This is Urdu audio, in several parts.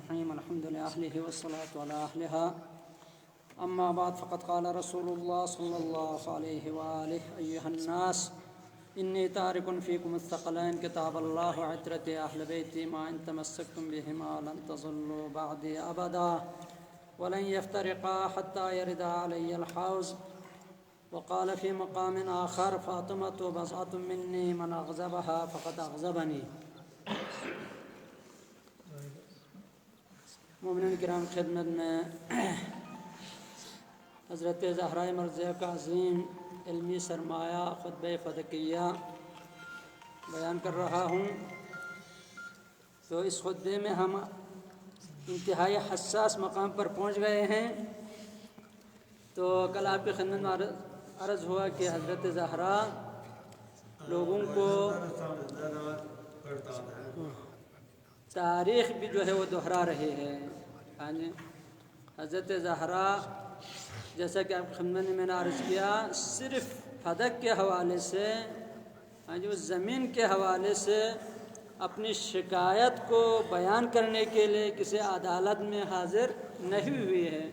الرحيم الحمد لله والصلاة على أهلها أما بعد فقد قال رسول الله صلى الله عليه وآله أيها الناس إني تارك فيكم الثقلين كتاب الله وعترة أهل بيتي ما إن تمسكتم بهما لن تضلوا بعدي أبدا ولن يفترقا حتى يرد علي الحوض. وقال في مقام آخر فاطمة بضعة مني من أغضبها فقد أغضبني. مومنین کرام خدمت میں حضرت زہرا مرضیہ کا عظیم علمی سرمایہ خطبہ فدقیہ بیان کر رہا ہوں. تو اس خطبے میں ہم انتہائی حساس مقام پر پہنچ گئے ہیں. تو کل آپ کی خدمت میں عرض ہوا کہ حضرت زہرا لوگوں کو تاریخ بھی جو ہے وہ دہرا رہی ہے. ہاں جی، حضرت زہرا جیسا کہ آپ کی خدمت میں نے عرض کیا صرف فدق کے حوالے سے، ہاں جی، اس زمین کے حوالے سے اپنی شکایت کو بیان کرنے کے لیے کسی عدالت میں حاضر نہیں ہوئی ہے،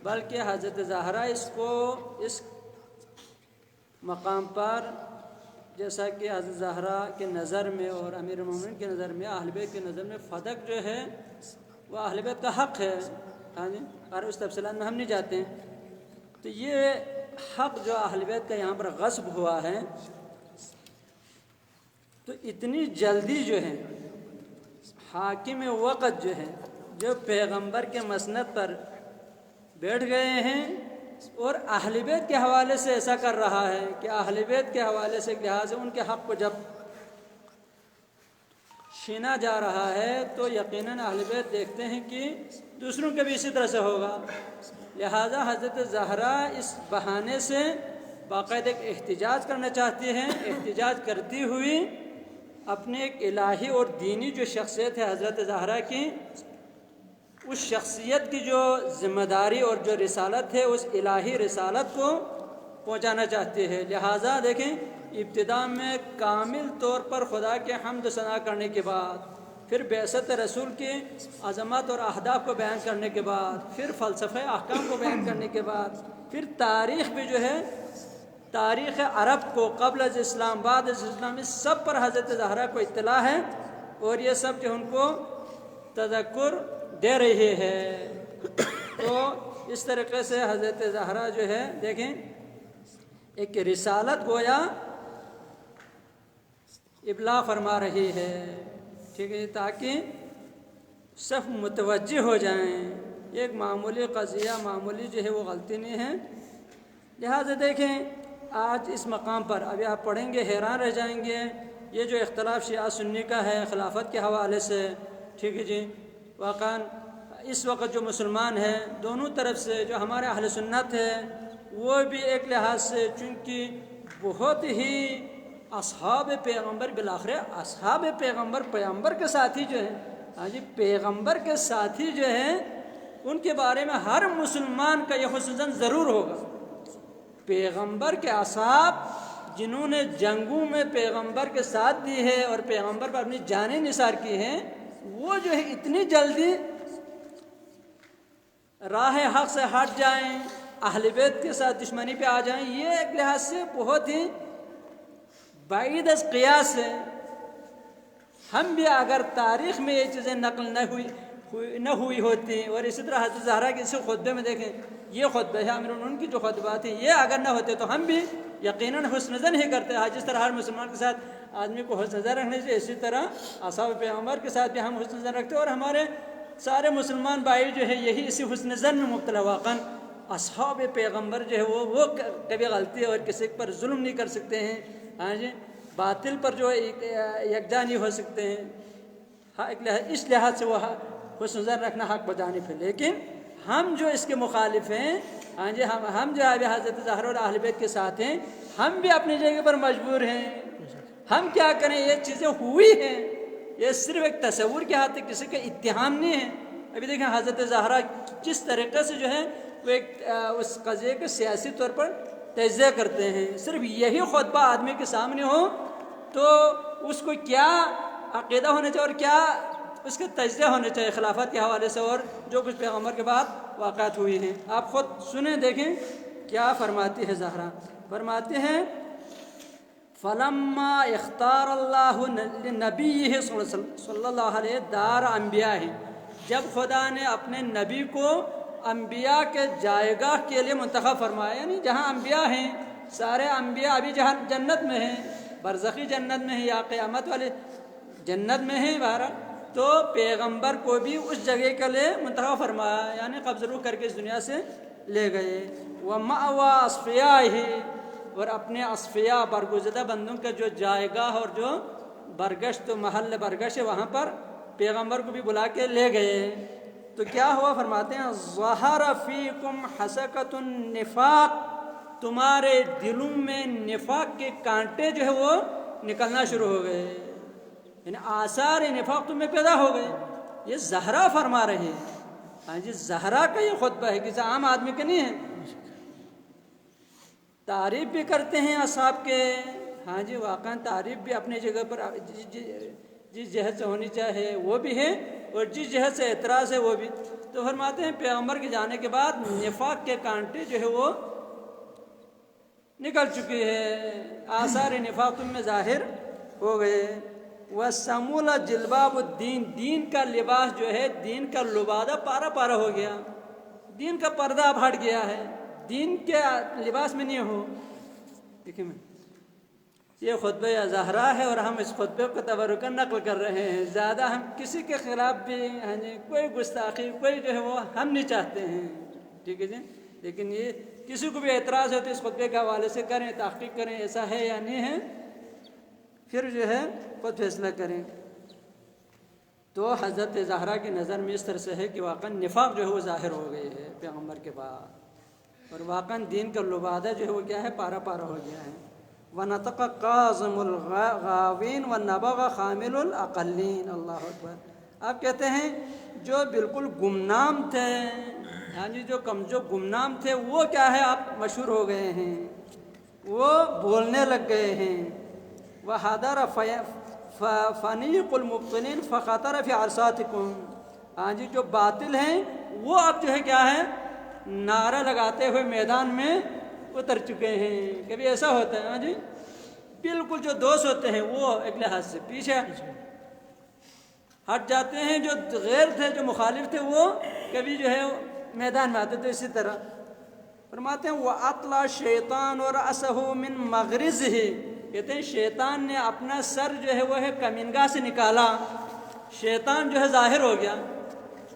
بلکہ حضرت زہرا اس مقام پر جیسا کہ حضرت زہرا کے نظر میں اور امیر المومنین کے نظر میں، اہل بیت کے نظر میں فدق جو ہے وہ اہل بیت کا حق ہے. ہاں جی، اور اس تفصیلات میں ہم نہیں جاتے ہیں. تو یہ حق جو اہل بیت کا یہاں پر غصب ہوا ہے، تو اتنی جلدی جو ہے حاکم وقت جو ہے جو پیغمبر کے مسند پر بیٹھ گئے ہیں اور اہل بیت کے حوالے سے ایسا کر رہا ہے کہ اہل بیت کے حوالے سے ایک لحاظ سے ان کے حق کو جب چھینا جا رہا ہے تو یقیناً اہل بیت دیکھتے ہیں کہ دوسروں کے بھی اسی طرح سے ہوگا. لہذا حضرت زہرا اس بہانے سے باقاعدہ ایک احتجاج کرنا چاہتی ہیں. احتجاج کرتی ہوئی اپنے ایک الہی اور دینی جو شخصیت ہے حضرت زہرا کی، اس شخصیت کی جو ذمہ داری اور جو رسالت ہے اس الہی رسالت کو پہنچانا چاہتے ہیں. لہٰذا دیکھیں، ابتدا میں کامل طور پر خدا کے حمد و ثنا کرنے کے بعد، پھر بعثت رسول کی عظمت اور اہداف کو بیان کرنے کے بعد، پھر فلسفہ احکام کو بیان کرنے کے بعد، پھر تاریخ بھی جو ہے تاریخ عرب کو قبل از اسلام بعد از اسلام اس سب پر حضرت زہرا کو اطلاع ہے اور یہ سب جو ان کو تذکر دے رہی ہے. تو اس طریقے سے حضرت زہرا جو ہے دیکھیں ایک رسالت گویا ابلاغ فرما رہی ہے، ٹھیک ہے، تاکہ سب متوجہ ہو جائیں. یہ ایک معمولی قضیہ، معمولی جو ہے وہ غلطی نہیں ہے. لہٰذا دیکھیں آج اس مقام پر ابھی آپ پڑھیں گے حیران رہ جائیں گے. یہ جو اختلاف شیعہ سنی کا ہے خلافت کے حوالے سے، ٹھیک ہے جی، واقعاً اس وقت جو مسلمان ہیں دونوں طرف سے جو ہمارے اہل سنت ہے وہ بھی ایک لحاظ سے چونکہ بہت ہی اصحاب پیغمبر، بالآخر اصحاب پیغمبر کے ساتھی جو ہیں، ہاں جی، پیغمبر کے ساتھی جو ہیں ان کے بارے میں ہر مسلمان کا یہ حسن ظن ضرور ہوگا. پیغمبر کے اصحاب جنہوں نے جنگوں میں پیغمبر کے ساتھ دی ہے اور پیغمبر پر اپنی جانیں نثار کی ہیں، وہ جو ہے اتنی جلدی راہ حق سے ہٹ جائیں، اہل بیت کے ساتھ دشمنی پہ آ جائیں، یہ ایک لحاظ سے بہت ہی بعید از قیاس ہے. ہم بھی اگر تاریخ میں یہ چیزیں نقل نہ ہوئی ہوتی، اور اسی طرح حضرت زہرا کے اسی خطبے میں دیکھیں، یہ خطبہ ہے امیر المومنین کی جو خطبات ہیں، یہ اگر نہ ہوتے تو ہم بھی یقیناً حسن ظن ہی کرتے ہیں. جس طرح ہر مسلمان کے ساتھ آدمی کو حسن ظن رکھنے چاہیے، اسی طرح اصحاب پیغمبر کے ساتھ بھی ہم حسن ظن رکھتے ہیں، اور ہمارے سارے مسلمان بھائی جو ہے یہی اسی حسن ظن میں مبتلا. واقعاً اصحاب پیغمبر جو ہے وہ کبھی غلطی اور کسی پر ظلم نہیں کر سکتے ہیں، ہاں جی، باطل پر جو یکجا نہیں ہو سکتے ہیں. اس لحاظ سے وہ حسن ظن رکھنا حق بجانب ہے. لیکن ہم جو اس کے مخالف ہیں، ہاں جی، ہم جو ابھی حضرت زہرا اور اہل بیت کے ساتھ ہیں، ہم بھی اپنی جگہ پر مجبور ہیں. ہم کیا کریں، یہ چیزیں ہوئی ہیں، یہ صرف ایک تصور کے ہاتھ کسی کا اتہام نہیں ہے. ابھی دیکھیں حضرت زہرا کس طریقے سے جو ہے وہ ایک اس قضیے کے سیاسی طور پر تجزیہ کرتے ہیں. صرف یہی خطبہ آدمی کے سامنے ہو تو اس کو کیا عقیدہ ہونا چاہیے اور کیا اس کے تجزیہ ہونے چاہیے خلافت کے حوالے سے اور جو کچھ پیغمبر کے بعد واقعات ہوئی ہیں. آپ خود سنیں دیکھیں کیا فرماتی ہے زہرا. فرماتے ہیں فلما اختار اللہ نبی صلی اللہ علیہ دار انبیاء، جب خدا نے اپنے نبی کو انبیاء کے جائیگاہ کے لیے منتخب فرمایا، یعنی جہاں انبیاء ہیں سارے انبیاء ابھی جہاں جنت میں ہیں، برزخی جنت میں ہیں یا قیامت والے جنت میں ہیں بہرحال، تو پیغمبر کو بھی اس جگہ کے لیے منتخب فرمایا، یعنی قبض روح کر کے اس دنیا سے لے گئے. وَمَأْوَىٰ أَصْفِيَائِهِ، اور اپنے اصفیاء برگزیدہ بندوں کا جو جائیگاہ اور جو برگشت محل برگشت ہے وہاں پر پیغمبر کو بھی بلا کے لے گئے. تو کیا ہوا؟ فرماتے ہیں ظَهَرَ فِيكُمْ حَسَكَةُ النِّفَاقِ، تمہارے دلوں میں نفاق کے کانٹے جو ہے وہ نکلنا شروع ہو گئے، یعنی آثار نفاق تم میں پیدا ہو گئے. یہ زہرا فرما رہے ہیں. ہاں جی، زہرا کا یہ خطبہ ہے، کسی عام آدمی کا نہیں ہے. تعریف بھی کرتے ہیں اصحاب کے. ہاں جی، واقعاً تعریف بھی اپنی جگہ پر جس جہت سے ہونی چاہیے وہ بھی ہے، اور جس جہت سے اعتراض ہے وہ بھی. تو فرماتے ہیں پیغمبر کے جانے کے بعد نفاق کے کانٹے جو ہے وہ نکل چکے ہیں، آثار نفاق تم میں ظاہر ہو گئے. وَسَمُولَ جِلْبَابُ الدین، دین کا لباس جو ہے، دین کا لبادہ پارا پارا ہو گیا، دین کا پردہ اب ہٹ گیا ہے، دین کے لباس میں نہیں ہو. دیکھیں میں یہ خطبہ زہرا ہے اور ہم اس خطبے کو تبرکاً نقل کر رہے ہیں. زیادہ ہم کسی کے خلاف بھی ہاں جی کوئی گستاخی کوئی جو ہے وہ ہم نہیں چاہتے ہیں، ٹھیک ہے جی. لیکن یہ کسی کو بھی اعتراض ہے تو اس خطبے کے حوالے سے کریں، تحقیق کریں ایسا ہے یا نہیں ہے، پھر جو ہے خود فیصلہ کریں. تو حضرت زہرا کی نظر میں اس طرح سے ہے کہ واقعاً نفاق جو ہے وہ ظاہر ہو گئی ہے پیغمبر کے بعد، اور واقعاً دین کا لبادہ جو ہے وہ کیا ہے، پارا پارا ہو گیا ہے. وَنَطَقَ قَاظِمُ الْغَاوِينَ وَنَبَغَ خَامِلُ الْأَقَلِّينَ. اللہ اکبر. آپ کہتے ہیں جو بالکل گمنام تھے، ہاں جی جو گمنام تھے وہ کیا ہے، آپ مشہور ہو گئے ہیں، وہ بولنے لگ گئے ہیں. وَحَضَرَ فَنِيقُ الْمُبْطِلِينَ فَخَطَرَ فِي عَرْصَاتِكُمْ. ہاں جی جو باطل ہیں وہ اب جو ہے کیا ہے، نعرہ لگاتے ہوئے میدان میں اتر چکے ہیں. کبھی ایسا ہوتا ہے ہاں جی، بالکل جو دوست ہوتے ہیں وہ ایک لحاظ سے پیچھے ہٹ جاتے ہیں، جو غیر تھے جو مخالف تھے وہ کبھی جو ہے میدان میں آتے. تو اسی طرح فرماتے ہیں وَأَطْلَعَ الشَّيْطَانُ رَأْسَهُ مِن مَغْرِزِهِ. کہتے ہیں شیطان نے اپنا سر جو ہے وہ ہے کمینگاہ سے نکالا. شیطان جو ہے ظاہر ہو گیا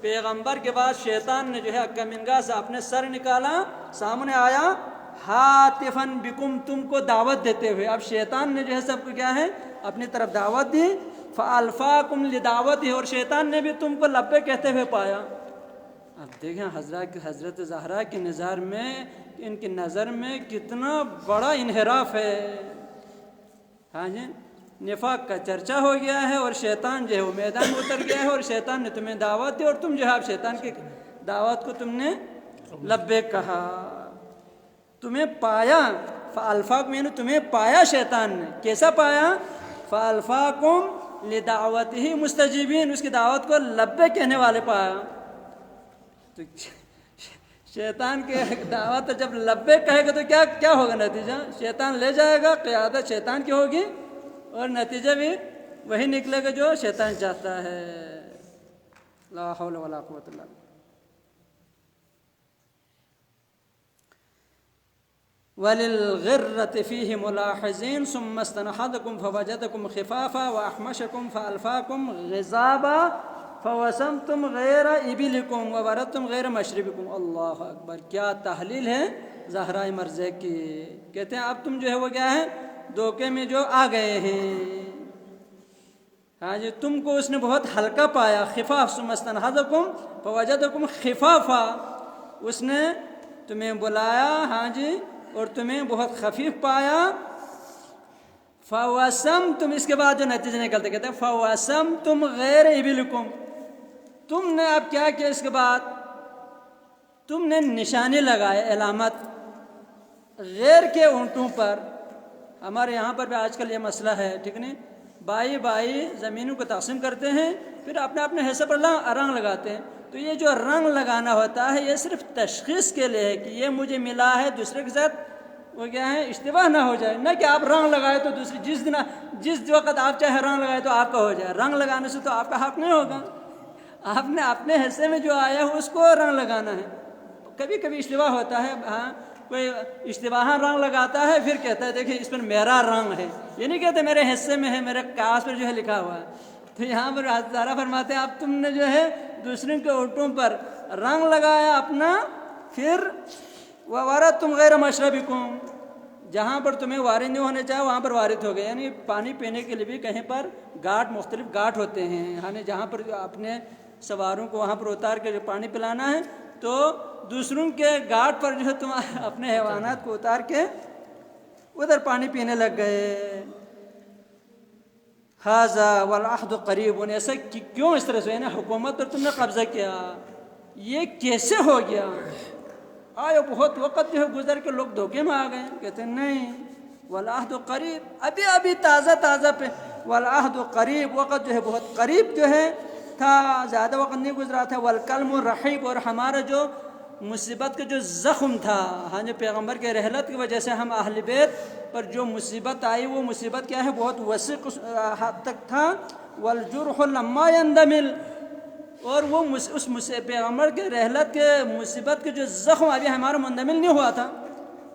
پیغمبر کے بعد. شیطان نے جو ہے کمینگاہ سے اپنے سر نکالا، سامنے آیا ہاتفاً بکم، تم کو دعوت دیتے ہوئے. اب شیطان نے جو ہے سب کو کیا ہے اپنی طرف دعوت دی. فَأَلْفَاكُمْ لِدَعْوَتِهِ، اور شیطان نے بھی تم کو لبے کہتے ہوئے پایا. اب دیکھیں حضرت زہرا کی نظر میں، ان کی نظر میں کتنا بڑا انحراف ہے. ہاں جی نفاق کا چرچا ہو گیا ہے اور شیطان جو ہے وہ میدان میں اتر گیا ہے، اور شیطان نے تمہیں دعوت دی اور تم جو ہے اب شیطان کی دعوت کو تم نے لبیک کہا. تمہیں پایا فَأَلْفَاكُمْ، یعنی تمہیں پایا شیطان نے. کیسا پایا؟ فَأَلْفَاكُمْ لِدَعْوَتِهِ مُسْتَجِيبِينَ، اس کی دعوت کو لبیک کہنے والے پایا. تو شیطان کے دعوت جب لبیک کہے گا تو کیا ہوگا نتیجہ؟ شیطان لے جائے گا، قیادت شیطان کی ہوگی اور نتیجہ بھی وہی نکلے گا جو شیطان چاہتا ہے. لا حول ولا قوت الا باللہ. وَلِلْغِرَّةِ فِيهِ مُلَاحِظِينَ ثُمَّ اسْتَنْحَدَكُمْ فَوَجَدَكُمْ خِفَافًا وَأَحْمَشَكُمْ فَأَلْفَاكُمْ غِضَابًا فَوَسَمْتُمْ غَيْرَ إِبِلِكُمْ وَبَرَدْتُمْ غَيْرَ مَشْرِبِكُمْ. اللہ اکبر. کیا تحلیل ہے زہرا مرضیہ کی. کہتے ہیں اب تم جو ہے وہ کیا ہے دھوکے میں جو آ گئے ہیں. ہاں جی تم کو اس نے بہت ہلکا پایا. خفاف ثم استنحدکم فوجدکم خفافا، اس نے تمہیں بلایا ہاں جی اور تمہیں بہت خفیف پایا. فوسمتم، اس کے بعد جو نتیجہ نکلتے کہتے ہیں فوسمتم غیر ابلکم، تم نے اب کیا کیا اس کے بعد تم نے نشانی لگائے علامت غیر کے اونٹوں پر. ہمارے یہاں پر بھی آج کل یہ مسئلہ ہے ٹھیک نہیں، بائی زمینوں کو تقسیم کرتے ہیں پھر اپنے اپنے حصے پر رنگ لگاتے ہیں. تو یہ جو رنگ لگانا ہوتا ہے یہ صرف تشخیص کے لیے ہے کہ یہ مجھے ملا ہے، دوسرے کے ساتھ وہ کیا ہے اشتباہ نہ ہو جائے. نہ کہ آپ رنگ لگائے تو دوسری جس وقت آپ چاہے رنگ لگائے تو آپ کا ہو جائے. رنگ لگانے سے تو آپ کا حق نہیں ہوگا. آپ نے اپنے حصے میں جو آیا ہے اس کو رنگ لگانا ہے. کبھی کبھی اشتباہ ہوتا ہے، ہاں کوئی اشتباہ رنگ لگاتا ہے پھر کہتا ہے دیکھیں اس پر میرا رنگ ہے. یہ نہیں کہتے میرے حصے میں ہے، میرے کاغذ پر جو ہے لکھا ہوا ہے. تو یہاں پر زہرا فرماتے ہیں اب تم نے جو ہے دوسروں کے اونٹوں پر رنگ لگایا اپنا، پھر وَوَرَدْتُمْ غَيْرَ مَشْرَبِكُمْ، جہاں پر تمہیں وارد نہیں ہونے چاہے وہاں پر وارد ہو گئے. یعنی پانی پینے کے لیے بھی کہیں پر مختلف گھاٹ ہوتے ہیں، یعنی جہاں پر اپنے سواروں کو وہاں پر اتار کے جو پانی پلانا ہے تو دوسروں کے گھاٹ پر جو ہے تم اپنے حیوانات کو اتار کے ادھر پانی پینے لگ گئے. ھذا والعہد قریب، ایسا کیوں اس طرح سے یعنی حکومت پر تم نے قبضہ کیا، یہ کیسے ہو گیا؟ آیا بہت وقت جو ہے گزر کے لوگ دھوکے میں آ گئے. کہتے ہیں نہیں، والعہد قریب، ابھی تازہ پہ والعہد قریب، وقت جو ہے بہت قریب جو ہے تھا، زیادہ وقت نہیں گزرا تھا. والکلم الرحیب، اور ہمارا جو مصیبت کا جو زخم تھا، ہاں جو پیغمبر کے رحلت کی وجہ سے ہم اہل بیت پر جو مصیبت آئی وہ مصیبت کیا ہے بہت وسیع حد تک تھا. والجرح لما يندمل، اور وہ اس پیغمبر کے رحلت کے مصیبت کے جو زخم ابھی ہمارا مندمل نہیں ہوا تھا.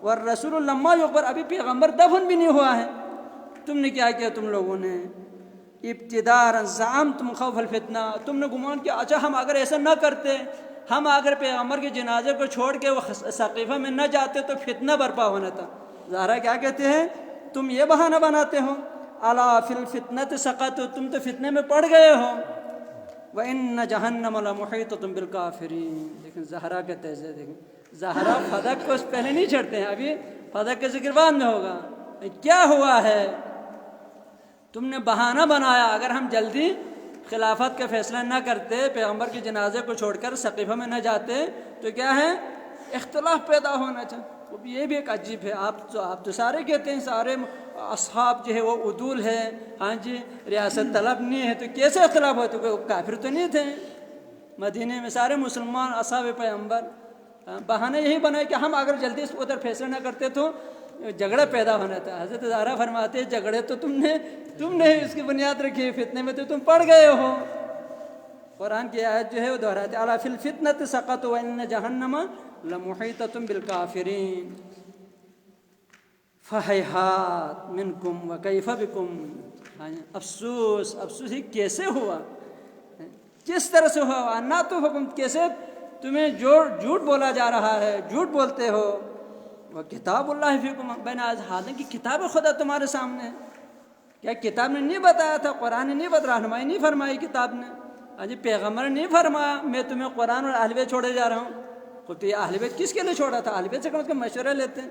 والرسول لما يقبر، ابھی پیغمبر دفن بھی نہیں ہوا ہے. تم نے کیا کیا تم لوگوں نے؟ ابتدارا زعمتم خوف الفتنہ، تم نے گمان کیا اچھا ہم اگر ایسا نہ کرتے، ہم اگر پیغمبر کے جنازے کو چھوڑ کے وہ سقیفہ میں نہ جاتے تو فتنہ برپا ہونا تھا. زہرا کیا کہتے ہیں؟ تم یہ بہانہ بناتے ہو، الا فی الفتنۃ سقطوا، تم تو فتنے میں پڑ گئے ہو. وَإِنَّ جَهَنَّمَ لَمُحِيطَةٌ بِالْكَافِرِينَ. لیکن زہرا کہتے ہیں، دیکھیں زہرا فدق کو پہلے نہیں چھڑتے ہیں، ابھی فدق کا ذکر بعد میں ہوگا. کیا ہوا ہے؟ تم نے بہانہ بنایا اگر ہم جلدی خلافت کا فیصلہ نہ کرتے، پیغمبر کے جنازے کو چھوڑ کر سقیفہ میں نہ جاتے تو کیا ہے اختلاف پیدا ہونا چاہیے. یہ بھی ایک عجیب ہے. آپ تو سارے کہتے ہیں سارے اصحاب جو ہے وہ عدول ہے، ہاں جی ریاست طلب نہیں ہے، تو کیسے اختلاف ہوتے؟ کوئی کافر تو نہیں تھے مدینے میں سارے مسلمان اصحاب پیغمبر. بہانہ یہی بنا کہ ہم اگر جلدی اس ادھر فیصلہ نہ کرتے تو جھگڑا پیدا ہونا تھا. حضرت زہرا فرماتے ہیں جھگڑے تو تم نے اس کی بنیاد رکھی، فتنے میں تو تم پڑ گئے ہو. قرآن کی آیت جو ہے وہ دہراتے الا فی الفتنۃ سقطوا وان جہنم لمحیطۃ بالکافرین فہیہات منکم وکیف بکم. افسوس ہی کیسے ہوا، کس طرح سے ہوا؟ نہ تو حکم کیسے تمہیں جھوٹ بولا جا رہا ہے، جھوٹ بولتے ہو. وہ کتاب اللہ فیکم بین اظہارن کی کتاب خدا تمہارے سامنے ہے. کیا کتاب نے نہیں بتایا تھا؟ قرآن نے نہیں رہنمائی نہیں فرمائی کتاب نے؟ جی پیغمبر نے نہیں فرمایا میں تمہیں قرآن اور اہل بیت چھوڑے جا رہا ہوں. تو یہ اہل بیت کس کے لیے چھوڑا تھا؟ اہل بیت سے کم از کم مشورہ لیتے ہیں.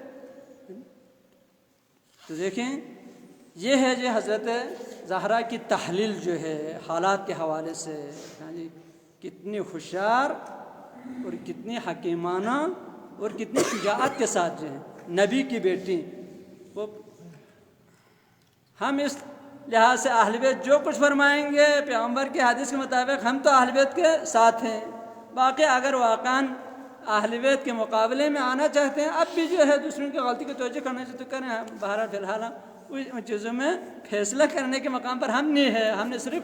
تو دیکھیں یہ ہے جو حضرت زہرا کی تحلیل جو ہے حالات کے حوالے سے، ہاں جی کتنی ہوشیار اور کتنی حکیمانہ اور کتنی شجاعت کے ساتھ جو ہے نبی کی بیٹی. وہ ہم اس لحاظ سے اہل بیت جو کچھ فرمائیں گے پیغمبر کے حدیث کے مطابق ہم تو اہل بیت کے ساتھ ہیں. باقی اگر واقعاً اہل بیت کے مقابلے میں آنا چاہتے ہیں اب بھی جو ہے دوسروں کی غلطی کو توجہ کرنا چاہتے تو کریں. بہرحال فی الحال ان چیزوں میں فیصلہ کرنے کے مقام پر ہم نہیں ہے. ہم نے صرف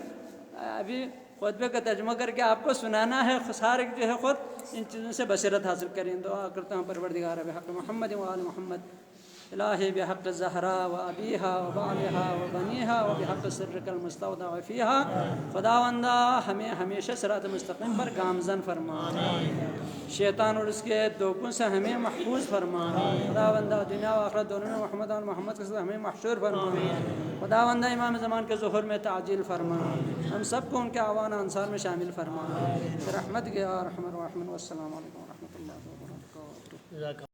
ابھی خطبے کا ترجمہ کر کے آپ کو سنانا ہے. خسار جو ہے خود ان چیزوں سے بصیرت حاصل کریں. دعا کرتا ہوں پروردگار بحق محمد و آل محمد، الہی بحق الزہرا و ابیہا و بالہا و بنیہا و بحق سرک المستودع فیہا. خداوندہ ہمیں ہمیشہ صراط مستقیم پر گامزن فرما، شیطان اور اس کے دھوکوں سے ہمیں محفوظ فرما. خداوندہ دنیا و آخرت دونوں میں محمد اور محمد کے ساتھ ہمیں محشور فرما. خداوندہ امام زمان کے ظہور میں تعجیل فرما، ہم سب کو ان کے اعوان انصار میں شامل فرما. رحمت کے یا ارحم الراحمین. والسلام علیکم ورحمۃ اللہ وبرکاتہ.